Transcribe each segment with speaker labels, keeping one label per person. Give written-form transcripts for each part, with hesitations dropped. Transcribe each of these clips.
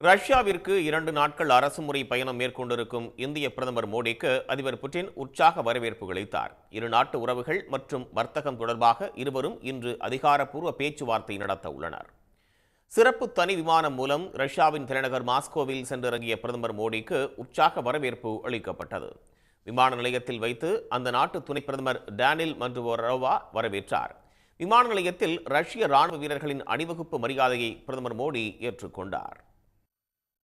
Speaker 1: ரஷ்யாவிற்கு 2 நாட்கள் அரசுமுறை பயணம் மேற்கொண்டிருக்கும் இந்திய பிரதமர் மோடிக்கு அதிபர் புட்டின் உற்சாக வரவேற்பு அளித்தார். இரு நாட்டு உறவுகள் மற்றும் வர்த்தகம் தொடர்பாக இருவரும் இன்று அதிகாரப்பூர்வ பேச்சுவார்த்தை நடத்த உள்ளனர். சிறப்பு தனி விமானம் மூலம் ரஷ்யாவின் தலைநகர் மாஸ்கோவில் சென்றிறங்கிய பிரதமர் மோடிக்கு உற்சாக வரவேற்பு அளிக்கப்பட்டது. விமான நிலையத்தில் வைத்து அந்த நாட்டு துணை பிரதமர் டேனில் மன்டுவோரோவா வரவேற்றார். விமான நிலையத்தில் ரஷ்ய ராணுவ வீரர்களின் அணிவகுப்பு மரியாதையை பிரதமர் மோடி ஏற்றுக்கொண்டார்.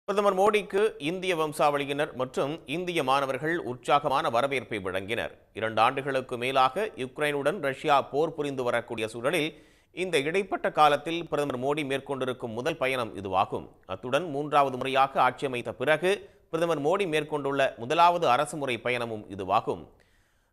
Speaker 1: பிரதமர் மோடிக்கு இந்திய வம்சாவளியினர் மற்றும் இந்திய மாணவர்கள் உற்சாகமான வரவேற்பை வழங்கினர். 2 ஆண்டுகளுக்கு மேலாக யுக்ரைனுடன் ரஷ்யா போர் புரிந்து வரக்கூடிய சூழலில் இந்த இடைப்பட்ட காலத்தில் பிரதமர் மோடி மேற்கொண்டிருக்கும் முதல் பயணம் இதுவாகும். அத்துடன் 3வது முறையாக ஆட்சி அமைத்த பிறகு பிரதமர் மோடி மேற்கொண்டுள்ள முதலாவது அரசுமுறை பயணமும் இதுவாகும்.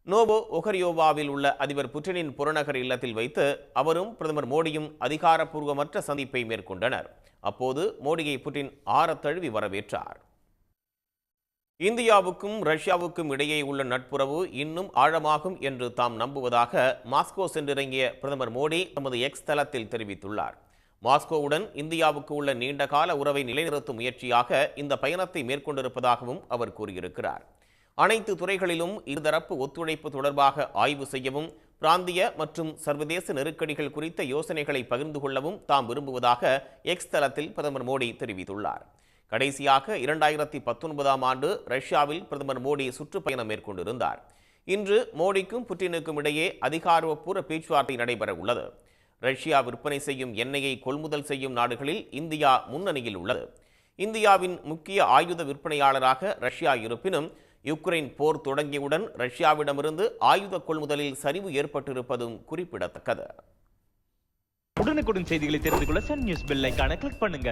Speaker 1: நோவோ ஒகரியோவாவில் உள்ள அதிபர் புட்டினின் புறநகர் இல்லத்தில் வைத்து அவரும் பிரதமர் மோடியும் அதிகாரப்பூர்வமற்ற சந்திப்பை மேற்கொண்டனர். அப்போது மோடியை புட்டின் ஆறத் தழுவி வரவேற்றார். இந்தியாவுக்கும் ரஷ்யாவுக்கும் இடையே உள்ள நட்புறவு இன்னும் ஆழமாகும் என்று தாம் நம்புவதாக மாஸ்கோ சென்றிறங்கிய பிரதமர் மோடி தமது எக்ஸ் தளத்தில் தெரிவித்துள்ளார். மாஸ்கோவுடன் இந்தியாவுக்கு உள்ள நீண்டகால உறவை நிலைநிறுத்தும் முயற்சியாக இந்த பயணத்தை மேற்கொண்டிருப்பதாகவும் அவர் கூறியிருக்கிறார். அனைத்து துறைகளிலும் இருதரப்பு ஒத்துழைப்பு தொடர்பாக ஆய்வு செய்யவும், பிராந்திய மற்றும் சர்வதேச நெருக்கடிகள் குறித்த யோசனைகளை பகிர்ந்து கொள்ளவும் தாம் விரும்புவதாக எக்ஸ் தளத்தில் பிரதமர் மோடி தெரிவித்துள்ளார். கடைசியாக 2019ஆம் ஆண்டு ரஷ்யாவில் பிரதமர் மோடி சுற்றுப்பயணம் மேற்கொண்டிருந்தார். இன்று மோடிக்கும் புட்டினுக்கும் இடையே அதிகாரப்பூர்வ பேச்சுவார்த்தை நடைபெற உள்ளது. ரஷ்யா விற்பனை செய்யும் எண்ணெயை கொள்முதல் செய்யும் நாடுகளில் இந்தியா முன்னணியில் உள்ளது. இந்தியாவின் முக்கிய ஆயுத விற்பனையாளராக ரஷ்யா இருப்பினும் யுக்ரைன் போர் தொடங்கியவுடன் ரஷ்யாவிடமிருந்து ஆயுத கொள்முதலில் சரிவு ஏற்பட்டிருப்பதும் குறிப்பிடத்தக்கது.
Speaker 2: உடனுக்குடன் செய்திகளை தெரிந்து கொள்ள சன் நியூஸ் பெல் ஐகானை கிளிக் பண்ணுங்க.